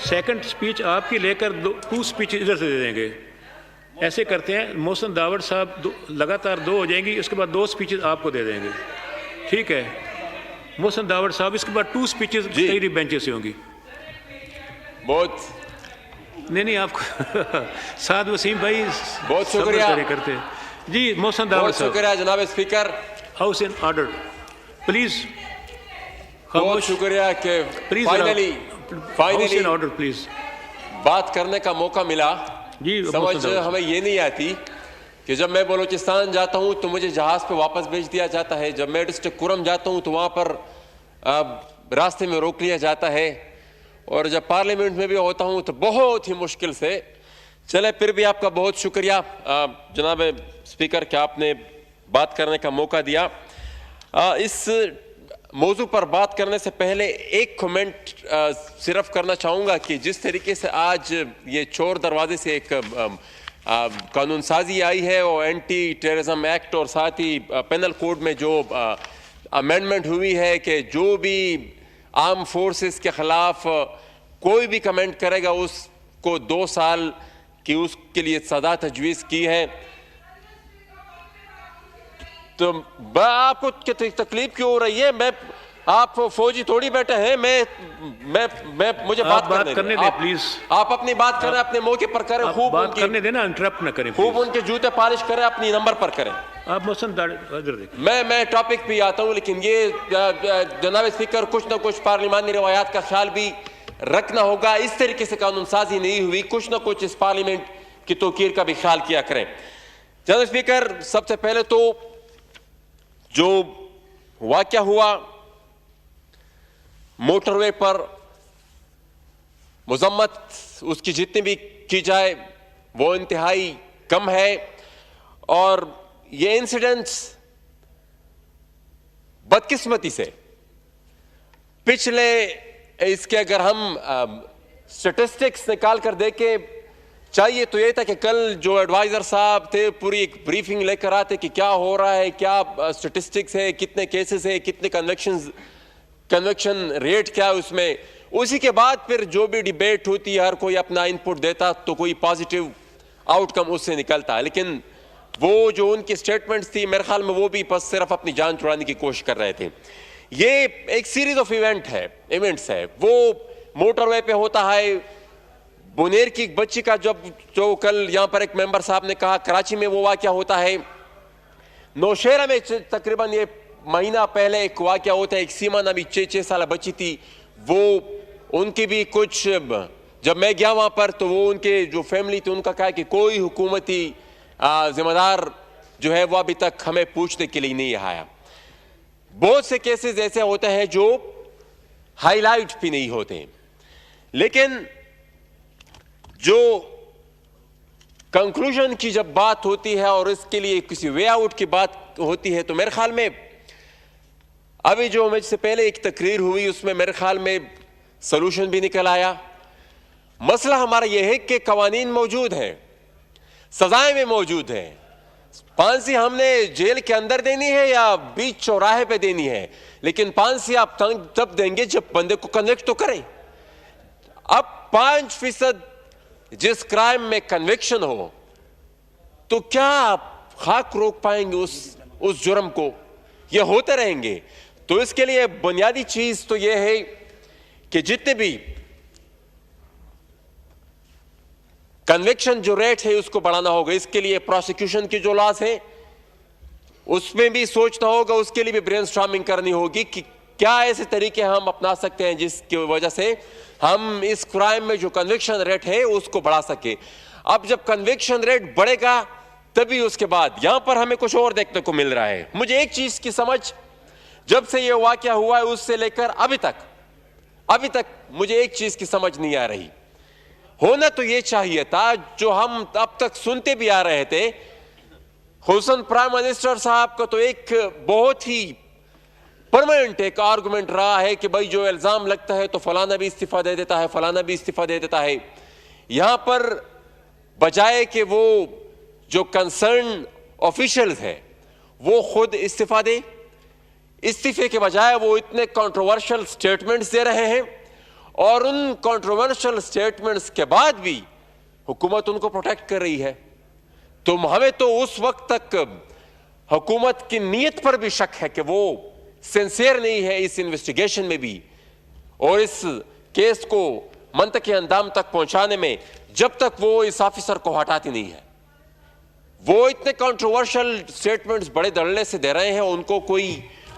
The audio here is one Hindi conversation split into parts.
सेकंड स्पीच आपकी लेकर 2 स्पीच इधर से दे देंगे। ऐसे करते हैं। मोहसिन दावड़ साहब लगातार 2 हो जाएंगी, उसके बाद 2 स्पीचेस आपको दे देंगे, ठीक है। मोहसिन दावड़ साहब इसके बाद 2 स्पीचेस तेरी बेंचेस से होंगी। बहुत नहीं आपको साद वसीम भाई बहुत शुक्रिया करते जी। मोहसिन दावड़ साहब, शुक्रिया जनाब speaker. House in order please. बहुत शुक्रिया कि फाइनली ऑर्डर प्लीज बात करने का मौका मिला जी। समझ हमें ये नहीं आती कि जब मैं बलूचिस्तान जाता हूँ तो मुझे जहाज पे वापस भेज दिया जाता है, जब मैं डिस्ट्रिक्ट कुरम जाता हूँ तो वहाँ पर रास्ते में रोक लिया जाता है, और जब पार्लियामेंट में भी होता हूँ तो बहुत ही मुश्किल से। चले फिर भी आपका बहुत शुक्रिया जनाब स्पीकर कि आपने बात करने का मौका दिया। इस मौजू पर बात करने से पहले एक कमेंट सिर्फ करना चाहूँगा कि जिस तरीके से आज ये चोर दरवाजे से एक कानून साजी आई है और एंटी टेररिज्म एक्ट और साथ ही पेनल कोड में जो अमेंडमेंट हुई है कि जो भी आर्म फोर्सेस के खिलाफ कोई भी कमेंट करेगा उसको 2 साल की उसके लिए सजा तजवीज़ की है। तो आपको तकलीफ क्यों हो रही है? आप फौजी थोड़ी बैठे हैं। मैं मुझे बात करने दें प्लीज। आप अपनी बात करें, अपने मौके पर करें, खूब बात करने देना, इंटरप्ट ना करें, खूब उनके जूते पॉलिश करें, अपनी नंबर पर करें। आप मोहसिन मैं टॉपिक पे आता हूं, लेकिन ये जनाब स्पीकर कुछ ना कुछ पार्लिमानी रवायात का ख्याल भी रखना होगा। इस तरीके से कानून साजी नहीं हुई, कुछ ना कुछ इस पार्लियामेंट की तौकीर का भी ख्याल किया करें। जनाब स्पीकर, सबसे पहले तो जो वाकया हुआ मोटरवे पर, मुजम्मत उसकी जितनी भी की जाए वो इंतहाई कम है, और ये इंसिडेंट्स बदकिस्मती से पिछले इसके अगर हम स्टैटिस्टिक्स निकाल कर देखें, चाहिए तो ये था कि कल जो एडवाइजर साहब थे पूरी एक ब्रीफिंग लेकर आते कि क्या हो रहा है, क्या स्टैटिस्टिक्स है, कितने केसेस है, कितने कन्विक्शन रेट क्या है उसमें। उसी के बाद फिर जो भी डिबेट होती है हर कोई अपना इनपुट देता तो कोई पॉजिटिव आउटकम उससे निकलता है। लेकिन वो जो उनकी स्टेटमेंट्स थी मेरे ख्याल में वो भी बस सिर्फ अपनी जान छुड़ाने की कोशिश कर रहे थे। ये एक सीरीज ऑफ इवेंट्स है। वो मोटरवे पे होता है, बुनेर की एक बच्ची का जो कल यहाँ पर एक मेंबर साहब ने कहा कराची में वो वाकया होता है, नौशेरा में तकरीबन ये महीना पहले एक वाकया होता है, एक सीमा नामी 6 साल बच्ची थी, वो उनकी भी कुछ, जब मैं गया वहाँ पर तो वो उनके जो फैमिली थी उनका कहा कि कोई हुकूमती जिम्मेदार जो है वो अभी तक हमें पूछने के लिए नहीं आया। बहुत से केसेस ऐसे होते हैं जो हाईलाइट भी नहीं होते, लेकिन जो कंक्लूजन की जब बात होती है और इसके लिए किसी वे आउट की बात होती है तो मेरे ख्याल में अभी जो मुझसे पहले एक तकरीर हुई उसमें मेरे ख्याल में सलूशन भी निकल आया। मसला हमारा यह है कि कवानीन मौजूद हैं, सजाएं भी मौजूद हैं। फांसी हमने जेल के अंदर देनी है या बीच चौराहे पे देनी है, लेकिन फांसी आप तब देंगे जब बंदे को कन्विक्ट तो करें। अब 5% जिस क्राइम में कन्विक्शन हो तो क्या आप खाक रोक पाएंगे उस जुर्म को? ये होते रहेंगे। तो इसके लिए बुनियादी चीज तो यह है कि जितने भी कन्विक्शन जो रेट है उसको बढ़ाना होगा। इसके लिए प्रोसिक्यूशन की जो लॉस है उसमें भी सोचना होगा, उसके लिए भी ब्रेनस्टॉर्मिंग करनी होगी कि क्या ऐसे तरीके हम अपना सकते हैं जिसकी वजह से हम इस क्राइम में जो कन्विक्शन रेट है उसको बढ़ा सके। अब जब कन्विक्शन रेट बढ़ेगा तभी उसके बाद यहां पर हमें कुछ और देखने को मिल रहा है। मुझे एक चीज की समझ जब से यह वाकया हुआ है उससे लेकर अभी तक मुझे एक चीज की समझ नहीं आ रही। होना तो यह चाहिए था जो हम अब तक सुनते भी आ रहे थे। हुसन प्राइम मिनिस्टर साहब का तो एक बहुत ही परमानेंट एक आर्गुमेंट रहा है कि भाई जो इल्जाम लगता है तो फलाना भी इस्तीफा दे देता है, फलाना भी इस्तीफा दे देता है। यहां पर बजाय कि वो जो कंसर्न ऑफिशियल्स है वो खुद इस्तीफा दे, इस्तीफे के बजाय वो इतने कंट्रोवर्शियल स्टेटमेंट्स दे रहे हैं और उन कंट्रोवर्शियल स्टेटमेंट्स के बाद भी हुकूमत उनको प्रोटेक्ट कर रही है। तो हमें तो उस वक्त तक हुकूमत की नीयत पर भी शक है कि वो सिंसियर नहीं है इस इन्वेस्टिगेशन में भी, और इस केस को मंतकी अंजाम तक पहुंचाने में, जब तक वो इस ऑफिसर को हटाती नहीं है। वो इतने कंट्रोवर्शियल स्टेटमेंट्स बड़े धड़ल्ले से दे रहे हैं, उनको कोई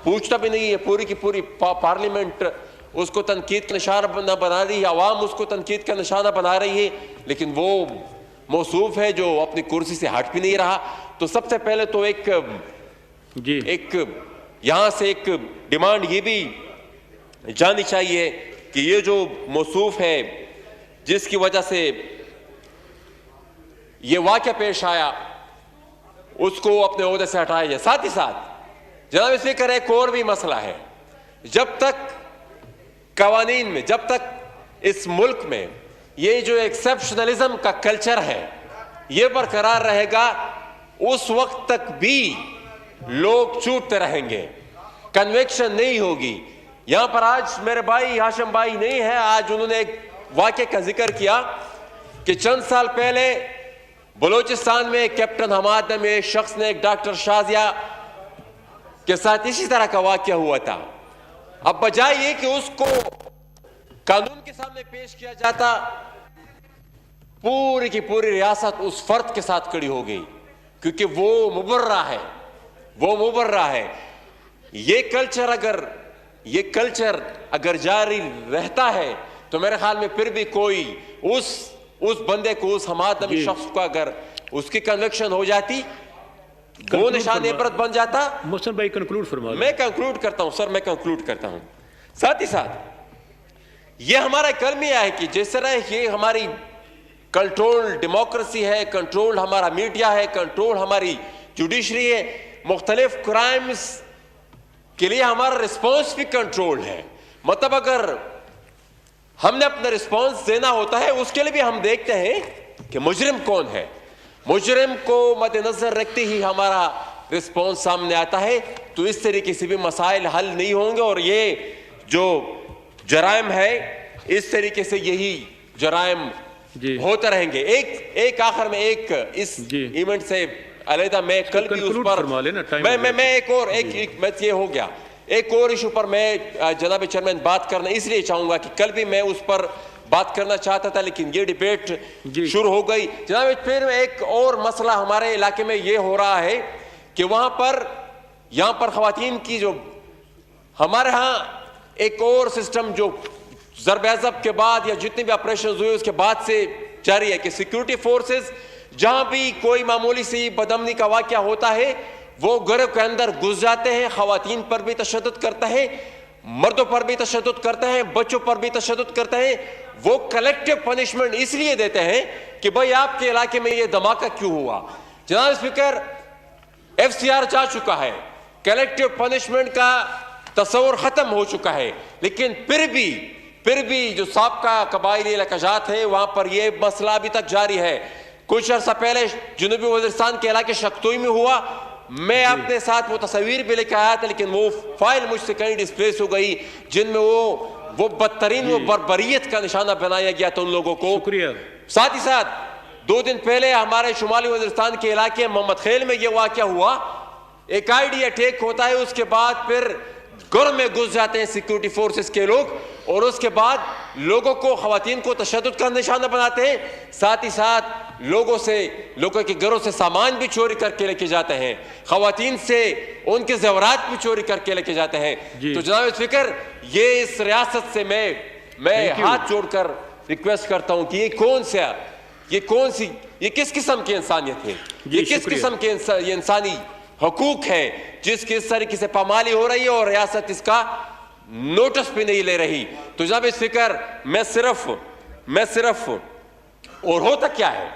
पूछता भी नहीं है। पूरी की पूरी पार्लियामेंट उसको तनकीद का निशाना बना रही है, आवाम उसको तनकीद का निशाना बना रही है, लेकिन वो मौसूफ है जो अपनी कुर्सी से हट भी नहीं रहा। तो सबसे पहले तो एक यहां से एक डिमांड ये भी जाननी चाहिए कि ये जो मौसूफ है जिसकी वजह से ये वाक़या पेश आया, उसको अपने ओहदे से हटाया जाए। साथ ही साथ जनाब स्पीकर एक और भी मसला है, जब तक कवानीन में, जब तक इस मुल्क में ये जो एक्सेप्शनलिज्म का कल्चर है ये बरकरार रहेगा, उस वक्त तक भी लोग चूटते रहेंगे, कन्विक्शन नहीं होगी। यहां पर आज मेरे भाई हाशिम भाई नहीं है, आज उन्होंने एक वाक़े का जिक्र किया कि चंद साल पहले बलूचिस्तान में कैप्टन हमाद नामे एक शख्स ने एक डॉक्टर शाजिया के साथ इसी तरह का वाक़या हुआ था। अब बजाय ये कि उसको कानून के सामने पेश किया जाता, पूरी की पूरी रियासत उस फर्द के साथ खड़ी हो गई, क्योंकि वो मुबर्रा है, वो मुबर्रा है। ये कल्चर अगर जारी रहता है तो मेरे ख्याल में फिर भी कोई उस बंदे को, उस हमाद नबी शख्स को अगर उसकी कन्विक्शन हो जाती, वो निशान इबरत बन जाता। मोहसिन भाई कंक्लूड फरमा। मैं कंक्लूड करता हूं सर, मैं कंक्लूड करता हूं। साथ ही साथ ये हमारा कलमिया है कि जिस तरह ये हमारी कंट्रोल्ड डेमोक्रेसी है, कंट्रोल्ड हमारा मीडिया है, कंट्रोल हमारी जुडिशरी है, मुख्तलिफ क्राइम्स के लिए हमारा रिस्पॉन्स भी कंट्रोल है। मतलब अगर हमने अपना रिस्पॉन्स देना होता है, उसके लिए भी हम देखते हैं कि मुजरिम कौन है, मुजरिम को मद्देनजर रखते ही हमारा रिस्पॉन्स सामने आता है। तो इस तरीके से भी मसाइल हल नहीं होंगे, और ये जो जराइम है इस तरीके से यही जराइम होते रहेंगे। एक आखिर में एक इस इवेंट से अलहदा मैं कल भी उस पर मैं एक और ये हो गया, एक और इशू पर मैं जनाब चेयरमैन बात करना इसलिए चाहूंगा कि कल भी मैं उस पर बात करना चाहता था, लेकिन ये डिबेट शुरू हो गई। जनाब फिर एक और मसला हमारे इलाके में ये हो रहा है कि यहाँ पर खवातीन की जो हमारे यहाँ एक और सिस्टम जो ज़रब-ए-ज़ब के बाद या जितने भी ऑपरेशन हुए उसके बाद से जारी है कि सिक्योरिटी फोर्सेस जहां भी कोई मामूली सी बदअमनी का वाक़या होता है वो घर के अंदर घुस जाते हैं, खवातीन पर भी तशद्दुद करते हैं, मर्दों पर भी तशद्दुद करते हैं, बच्चों पर भी तशद्दुद करते हैं। वो कलेक्टिव पनिशमेंट इसलिए देते हैं कि भाई आपके इलाके में ये धमाका क्यों हुआ। जनाब स्पीकर, FCR जा चुका है, कलेक्टिव पनिशमेंट का तस्वर खत्म हो चुका है, लेकिन फिर भी जो साबका कबायली इलाकाजात है वहां पर यह मसला अभी तक जारी है। कुछ अर्सा पहले जुनूबी वज़ीरिस्तान के इलाके शक्तोई में हुआ, मैं अपने साथ वो तस्वीर भी लेकर आया था, लेकिन वो फाइल मुझसे कहीं डिस्प्लेस हो गई जिनमें वो बदतरीन वो बर्बरियत का निशाना बनाया गया था उन लोगों को। शुक्रिया। साथ ही साथ 2 दिन पहले हमारे शुमाली वज़ीरिस्तान के इलाके मोहम्मद खेल में यह वाक़या हुआ, एक आईडी अटैक होता है, उसके बाद फिर घर में घुस जाते हैं सिक्योरिटी फोर्सेस के लोग, और उसके बाद लोगों को, खवातीन को तशद्दुद का निशाना बनाते हैं। साथ ही साथ लोगों के घरों से सामान भी चोरी करके लेके जाते हैं, खवातीन से उनके ज़ेवरात भी चोरी करके लेके जाते हैं। तो जनाब स्पीकर, ये इस रियासत से मैं हाथ जोड़कर रिक्वेस्ट करता हूं कि ये किस किस्म की इंसानियत है, ये किस किस्म के इंसानी हकूक है जिसकी इस तरीके से पामाली हो रही है और रियासत इसका नोटिस भी नहीं ले रही। तो जनाब स्पीकर, मैं सिर्फ और होता क्या है,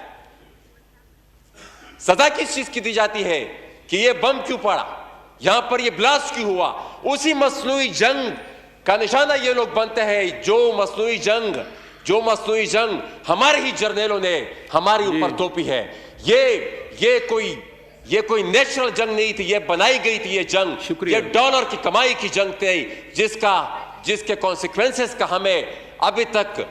सजा किस चीज की दी जाती है कि ये बम क्यों पड़ा, यहां पर ये ब्लास्ट क्यों हुआ, उसी मसनूई जंग का निशाना ये लोग बनते हैं। जो मसनूई जंग हमारे ही जर्नेलों ने हमारे ऊपर थोपी है। ये कोई नेचुरल जंग नहीं थी, ये बनाई गई थी ये जंग, ये डॉलर की कमाई की जंग थी जिसके कॉन्सिक्वेंसेस का हमें अभी तक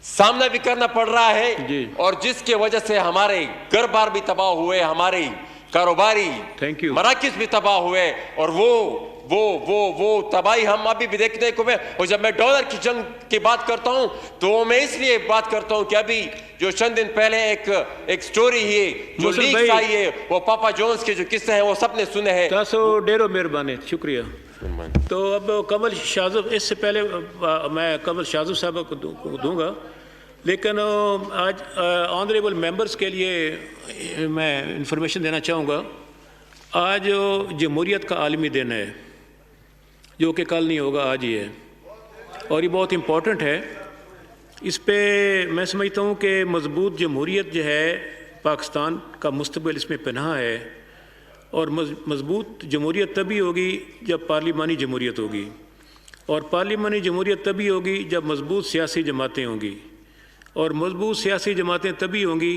सामना भी करना पड़ रहा है जी। और जिसके वजह से हमारे घर बार भी तबाह हुए, हमारे कारोबारी Thank you. मराकिज भी तबाह हुए, और वो तबाही हम अभी भी देखने को में। और जब मैं डॉलर की जंग की बात करता हूं तो मैं इसलिए बात करता हूं कि अभी जो चंद दिन पहले एक स्टोरी है जो मुसल लीक्स भाई- आई है, वो पापा जोन्स के जो किस्से हैं वो सबने सुने हैं। तासो डेरो मेहरबानी, शुक्रिया। तो अब कमल शाजुब, इससे पहले मैं कमल शाजुब साहब को दूंगा, लेकिन आज ऑनरेबल मेंबर्स के लिए मैं इंफॉर्मेशन देना चाहूँगा। आज जमहूरियत का आलमी दिन है, जो कि कल नहीं होगा, आज ही है, और ये बहुत इम्पोर्टेंट है। इस पे मैं समझता हूँ कि मजबूत जमहूरियत जो है, पाकिस्तान का मुस्तकबिल इसमें पनाह है, और मजबूत जमहूरियत तभी होगी जब पार्लिमानी जमहूरियत होगी, और पार्लिमानी जमहूरियत तभी होगी जब मजबूत सियासी जमातें होंगी, और मजबूत सियासी जमातें तभी होंगी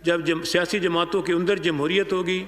जब सियासी जमातों के अंदर जमहूरियत होगी